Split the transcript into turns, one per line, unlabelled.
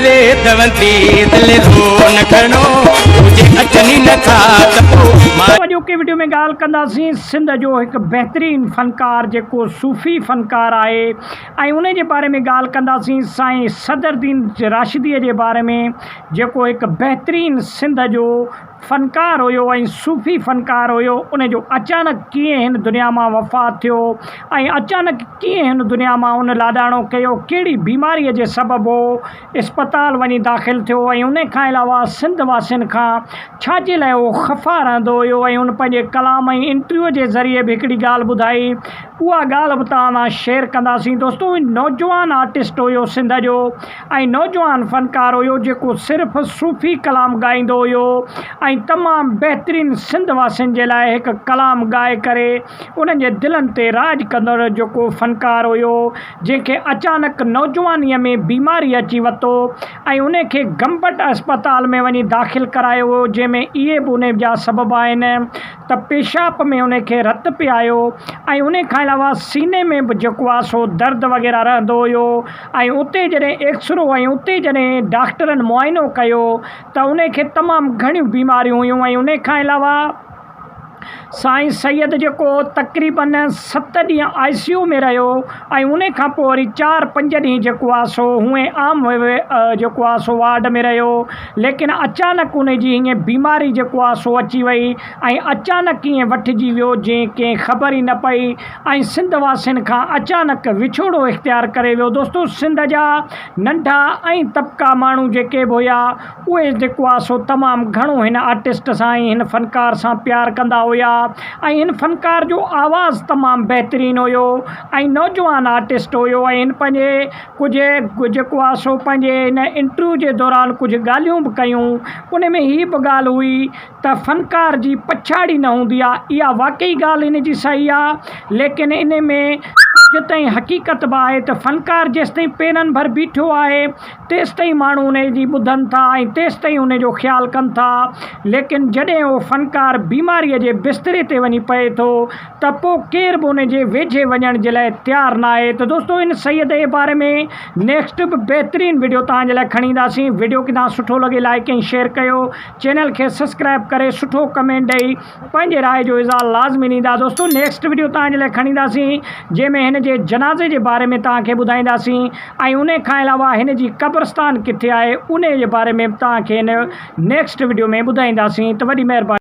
रे दवंती दिल रो न खणो तुझे अचनी न था तपो
जो कि वीडियो में ॻाल्हि कंदासीं सिंध जो हिकु बहितरीनु फ़नकार जेको सूफ़ी फ़नकार आहे ऐं उन जे बारे में ॻाल्हि कंदासीं साईं सदरुद्दीन राशिदीअ जे बारे में जेको हिकु बहितरीनु सिंध जो फ़नकार हुयो ऐं सूफ़ी फ़नकार हुयो। उन जो अचानक कीअं हिन दुनिया मां वफ़ात थियो ऐं अचानक कीअं हिन दुनिया मां उन लाॾाणो कयो, कहिड़ी बीमारीअ जे सबबु इस्पताल वञी दाख़िल थियो ऐं उन खां अलावा सिंध वासियुनि खां छाजे लाइ उहो ख़फ़ा रहंदो हुयो ऐं उन पंहिंजे कलाम ऐं इंटरव्यू जे ज़रिए बि हिकिड़ी ॻाल्हि ॿुधाई। उहा ॻाल्हि बि तव्हां सां शेयर कंदासीं। दोस्तों नौजवान आर्टिस्ट हुयो सिंध जो ऐं नौजवान फ़नकार हुयो जेको सिर्फ़ु सूफ़ी कलाम ॻाईंदो हुयो ऐं तमामु बहितरीनु सिंध वासियुनि जे लाइ हिकु कलाम ॻाए करे उन्हनि जे दिलनि ते राज कंदड़ जेको फ़नकार हुयो, जंहिंखे अचानक नौजवानीअ में बीमारी अची वरितो ऐं उन खे गंबट अस्पताल में वञी दाख़िल करायो हो, जंहिंमें इहे बि उन जा सबब आहिनि त पेशाब में उन खे रत पिए आयो ऐं उन खां अलावा सीने में बि जेको आहे सो दर्द वग़ैरह रहंदो हुयो ऐं उते जॾहिं एक्सरो ऐं उते जॾहिं डॉक्टरनि मुआइनो कयो त उन खे तमामु घणियूं बीमारियूं हुयूं ऐं उन खां अलावा साईं सैयद जेको तक़रीबन 7 ॾींहं ICU में रहियो ऐं उन खां पोइ वरी 4-5 ॾींहं जेको आहे सो हूअं आम जेको आहे सो वार्ड में रहियो। लेकिन अचानक उन जी हीअं बीमारी जेको आहे सो अची वई ऐं अचानक ईअं वठिजी वियो जंहिं कंहिं ख़बर ई न पई ऐं सिंध वासियुनि खां अचानक विछोड़ो इख़्तियार करे वियो। दोस्तों सिंध जा नंढा ऐं तबिका माण्हू जेके बि हुया उहे जेको आहे सो तमामु घणो हिन आर्टिस्ट सां ऐं हिन फ़नकार सां प्यार कंदा हुया ऐं हिन फ़नकार जो आवाज़ तमामु बहितरीनु हुयो ऐं नौजवान आर्टिस्ट हुयो ऐं हिन पंहिंजे कुझु जेको आहे सो पंहिंजे हिन इंटरव्यू जे दौरान कुझु ॻाल्हियूं बि कयूं। उन में हीअ बि ॻाल्हि हुई त फ़नकार जी पछाड़ी न हूंदी आहे। इहा वाक़ई ॻाल्हि इन जी सही आहे, लेकिन इन में जेसि ताईं हक़ीक़त बि आहे त फ़नकार जेसि ताईं पेरनि भर बीठो आहे तेसि ताईं माण्हू उन जी ॿुधनि था ऐं तेसि ताईं उन जो ख़्यालु कनि था। लेकिन जॾहिं उहो फ़नकार बीमारीअ जे बिस्तरे ते वञी पए थो त पोइ केर बि उन जे वेझे वञण जे लाइ तयारु न आहे। त दोस्तों इन सैयद जे बारे में नेक्स्ट बि बहितरीनु वीडियो तव्हांजे लाइ खणी ईंदासीं। वीडियो खे तव्हां सुठो लॻे लाइक ऐं शेयर कयो, चैनल खे सब्सक्राइब करे सुठो कमेंट ॾेई पंहिंजे राय जो इज़हार लाज़मी ॾींदा। दोस्तों नेक्स्ट वीडियो तव्हांजे लाइ खणी ईंदासीं जंहिंमें हिन जे जनाज़े जे बारे में तव्हांखे ॿुधाईंदासीं ऐं उन खां अलावा हिन जी क़ब्रस्तान किथे आहे उन जे बारे में तव्हांखे हिन नेक्स्ट वीडियो में ॿुधाईंदासीं। त वॾी महिरबानी।